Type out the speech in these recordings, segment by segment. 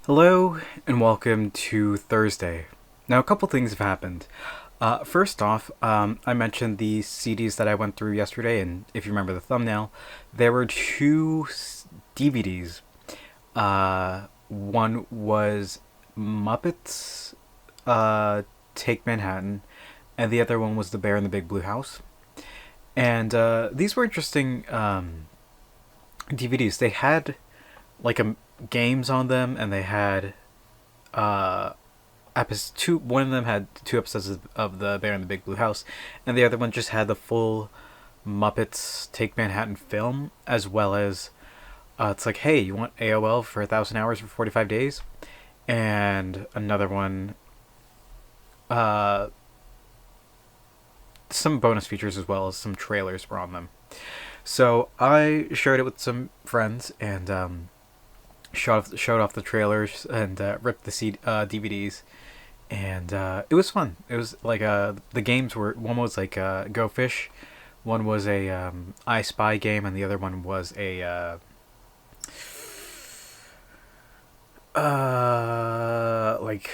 Hello and welcome to Thursday. Now, a couple things have happened. First off, I mentioned the CDs that I went through yesterday, and if you remember the thumbnail, there were two DVDs. One was Muppets Take Manhattan, and the other one was The Bear in the Big Blue House. And these were interesting DVDs. They had like games on them, and they had uh two. One of them had two episodes of The Bear in the Big Blue House, and the other one just had the full Muppets Take Manhattan film, as well as it's like, hey, you want AOL for 1,000 hours for 45 days, and another one, uh some bonus features as well as some trailers were on them. So I shared it with some friends, and showed off the trailers, and ripped the DVDs, and it was fun. It was like the games were, one was like Go Fish, one was a I Spy game, and the other one was a like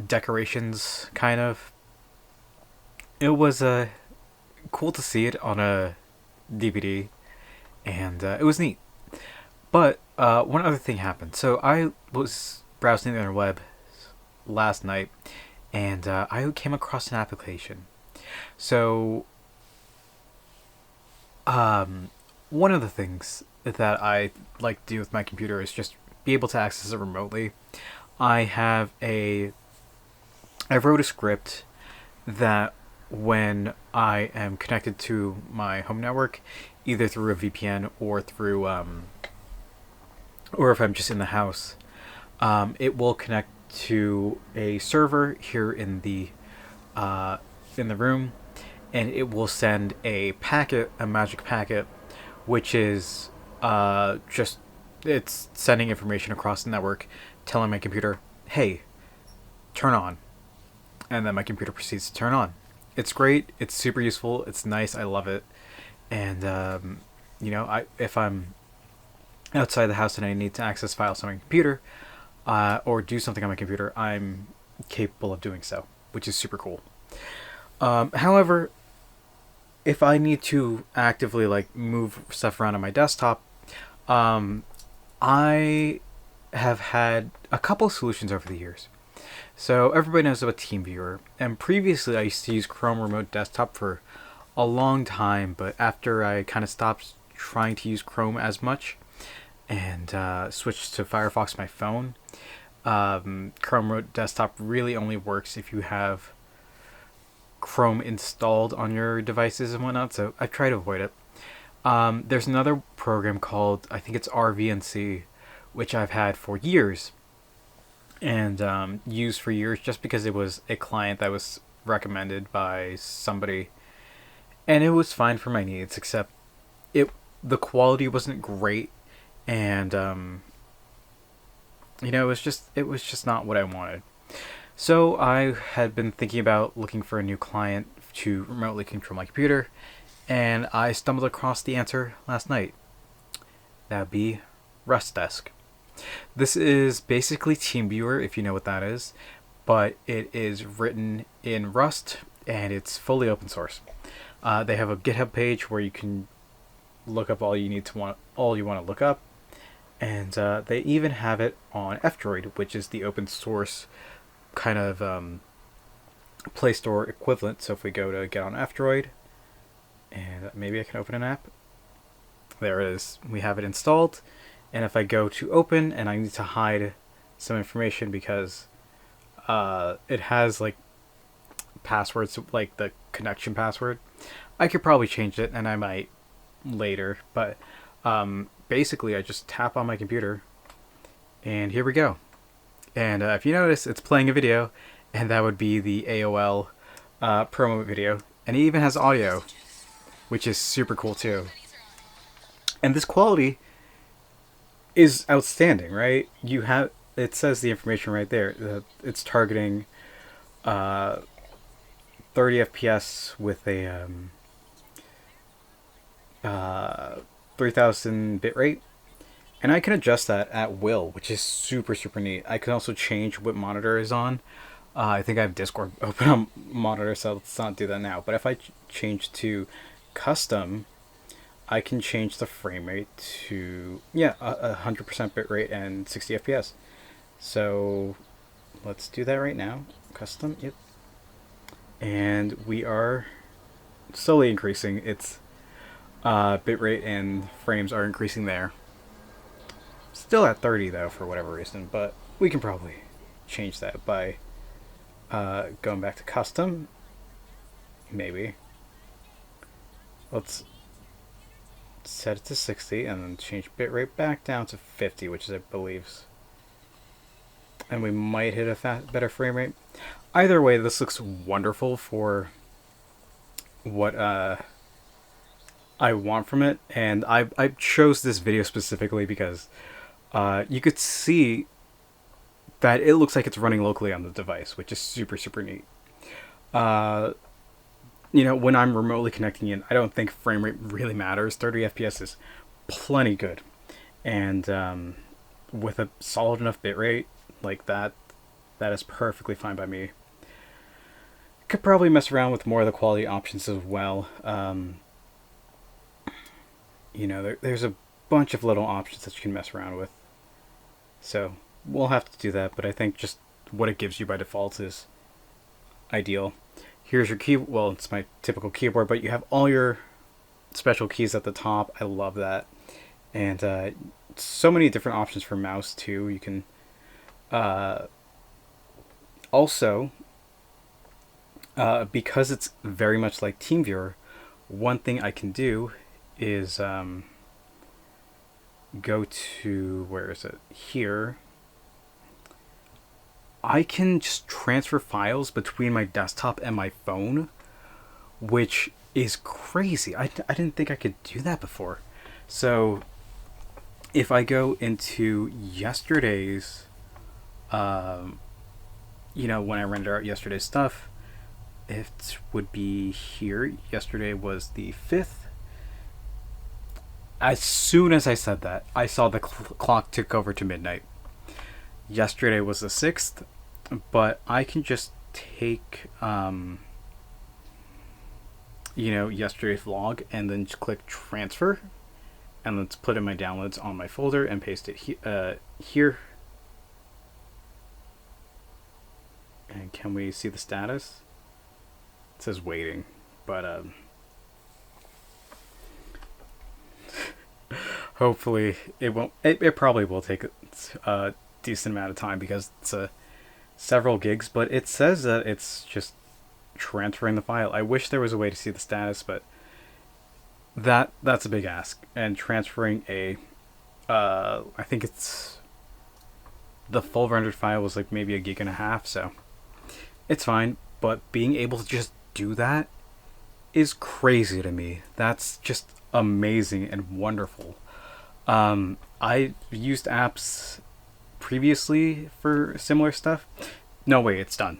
decorations kind of. It was cool to see it on a DVD, and it was neat. But one other thing happened. So I was browsing the interweb last night, and I came across an application. So one of the things that I like to do with my computer is just be able to access it remotely. I have a I wrote a script that when I am connected to my home network, either through a VPN or through or if I'm just in the house, it will connect to a server here in the room, and it will send a packet, a magic packet, which is just it's sending information across the network, telling my computer, "Hey, turn on," and then my computer proceeds to turn on. It's great. It's super useful. It's nice. I love it. And I if I'm outside the house and I need to access files on my computer, or do something on my computer, I'm capable of doing so, which is super cool. However, if I need to actively like move stuff around on my desktop, I have had a couple solutions over the years. So everybody knows about TeamViewer, and previously I used to use Chrome Remote Desktop for a long time, but after I kind of stopped trying to use Chrome as much, and switched to Firefox on my phone, Chrome Remote Desktop really only works if you have Chrome installed on your devices and whatnot, so I try to avoid it. There's another program called, I think it's RVNC, which I've had for years, and used for years just because it was a client that was recommended by somebody, and it was fine for my needs, except the quality wasn't great, and it was just not what I wanted. So I had been thinking about looking for a new client to remotely control my computer, and I stumbled across the answer last night. That'd be rustdesk. This is basically TeamViewer, if you know what that is, but it is written in Rust, and it's fully open source. They have a GitHub page where you can look up all you want to look up, and they even have it on F-Droid, which is the open source kind of Play Store equivalent. So if we go to get on F-Droid, and maybe I can open an app. There it is. We have it installed, and if I go to open and I need to hide some information because it has like passwords, like the connection password, I could probably change it, and I might later, but basically I just tap on my computer, and here we go. And if you notice, it's playing a video, and that would be the AOL promo video, and it even has audio, which is super cool too. And this quality is outstanding, right? It says the information right there. It's targeting 30 FPS with a 3000 bit rate, And I can adjust that at will, which is super, super neat. I can also change what monitor is on. I think I have Discord open on monitor, so let's not do that now. But if I change to custom, I can change the frame rate to, yeah, 100% bitrate and 60 FPS. So let's do that right now. Custom, yep. And we are slowly increasing. Its bitrate and frames are increasing there. Still at 30 though, for whatever reason, but we can probably change that by going back to custom. Maybe. Let's set it to 60 and then change bitrate back down to 50, which is, I believe. And we might hit a better frame rate. Either way, this looks wonderful for what I want from it. And I chose this video specifically because you could see that it looks like it's running locally on the device, which is super, super neat. When I'm remotely connecting in, I don't think frame rate really matters. 30 FPS is plenty good. And with a solid enough bitrate like that, that is perfectly fine by me. Could probably mess around with more of the quality options as well. There's a bunch of little options that you can mess around with. So we'll have to do that, but I think just what it gives you by default is ideal. Here's your key. Well, it's my typical keyboard, but you have all your special keys at the top. I love that. And so many different options for mouse too. You can also, because it's very much like TeamViewer, one thing I can do is go to, where is it? Here. I can just transfer files between my desktop and my phone, which is crazy. I didn't think I could do that before. So if I go into yesterday's, when I render out yesterday's stuff, it would be here. Yesterday was the 5th. As soon as I said that, I saw the clock tick over to midnight. Yesterday was the 6th, but I can just take, yesterday's vlog and then just click transfer, and let's put in my downloads on my folder and paste it here. And can we see the status? It says waiting, but hopefully it won't. It probably will take a decent amount of time because it's several gigs, but it says that it's just transferring the file. I wish there was a way to see the status, but that's a big ask. And transferring I think it's the full rendered file was like maybe 1.5 gigs, so it's fine. But being able to just do that is crazy to me. That's just amazing and wonderful. I used apps previously for similar stuff. No way, it's done.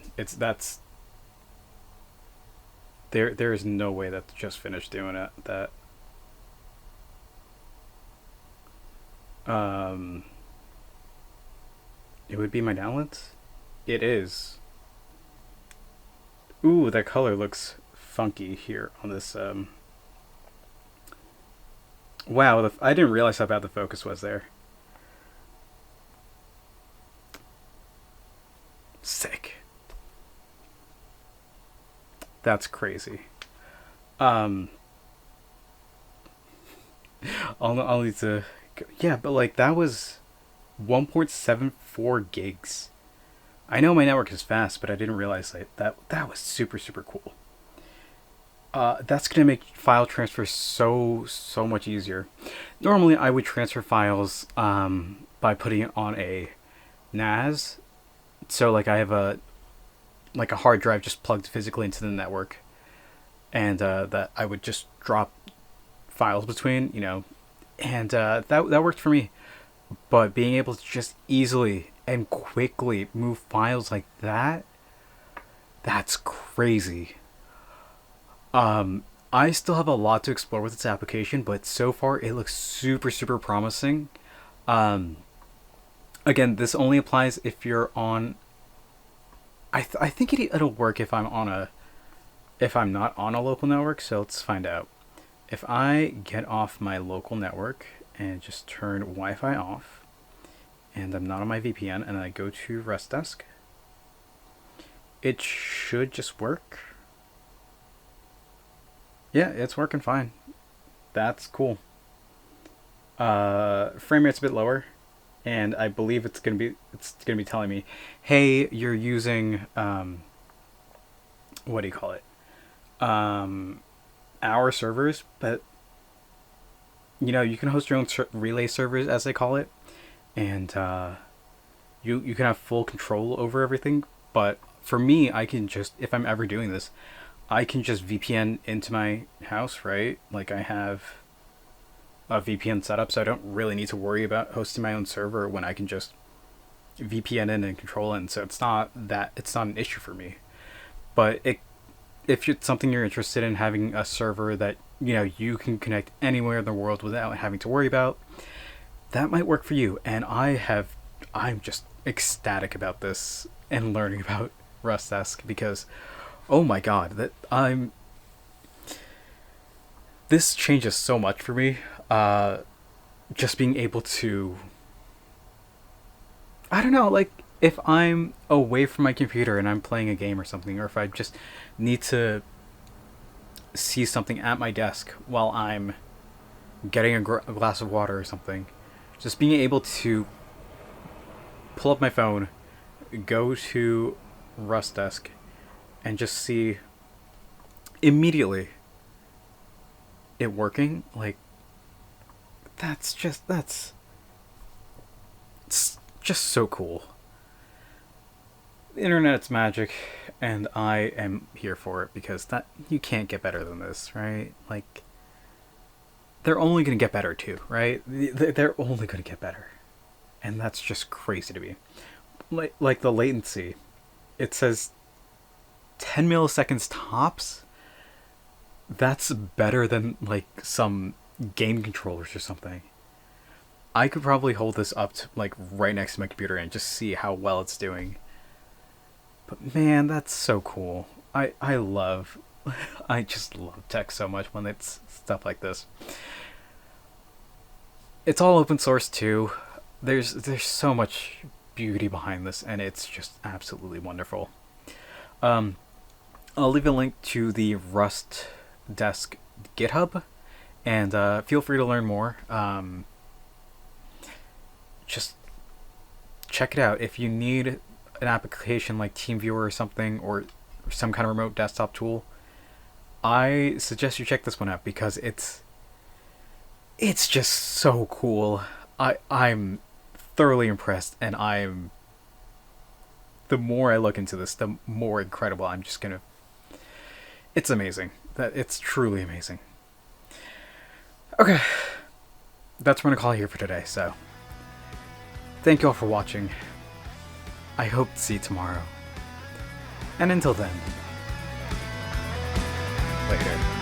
There is no way that's just finished doing it. It would be my downloads. It is. Ooh, that color looks funky here on this. Wow, I didn't realize how bad the focus was there. Sick. That's crazy. I'll need to. Yeah, but like that was 1.74 gigs. I know my network is fast, but I didn't realize that was super, super cool. That's going to make file transfer so much easier. Normally, I would transfer files by putting it on a NAS. So, like, I have a hard drive just plugged physically into the network, and that I would just drop files between, and that worked for me. But being able to just easily and quickly move files like that's crazy. I still have a lot to explore with its application, but so far it looks super, super promising. Again, this only applies if you're on. I think it'll work if I'm not on a local network. So let's find out. If I get off my local network and just turn Wi-Fi off, and I'm not on my VPN, and I go to rustdesk, it should just work. Yeah, it's working fine. That's cool. Frame rate's a bit lower, and I believe it's gonna be telling me, hey, you're using what do you call it? Our servers, but you can host your own relay servers, as they call it, and you can have full control over everything. But for me, I can just, if I'm ever doing this, I can just VPN into my house, right? Like, I have a VPN setup, so I don't really need to worry about hosting my own server when I can just VPN in and control it. And so it's not an issue for me. But if it's something you're interested in, having a server that you can connect anywhere in the world without having to worry about, that might work for you. And I'm just ecstatic about this and learning about rustdesk, because oh my god, this changes so much for me. Just being able to, I don't know, like, if I'm away from my computer and I'm playing a game or something, or if I just need to see something at my desk while I'm getting a glass of water or something, just being able to pull up my phone, go to rustdesk, and just see immediately it working, like, it's just so cool. The internet's magic, and I am here for it, because you can't get better than this, right? Like, they're only going to get better too, right? They're only going to get better, and that's just crazy to me. Like the latency, it says 10 milliseconds tops. That's better than like some game controllers or something. I could probably hold this up to, like, right next to my computer and just see how well it's doing. But man, that's so cool. I just love tech so much when it's stuff like this. It's all open source too. There's so much beauty behind this, and it's just absolutely wonderful. I'll leave a link to the rustdesk GitHub, and feel free to learn more. Just check it out. If you need an application like TeamViewer or something, or some kind of remote desktop tool, I suggest you check this one out, because it's just so cool. I'm thoroughly impressed, and the more I look into this, the more incredible I'm just gonna. It's amazing. It's truly amazing. Okay, that's what I'm gonna call it here for today. So, thank you all for watching. I hope to see you tomorrow. And until then, later.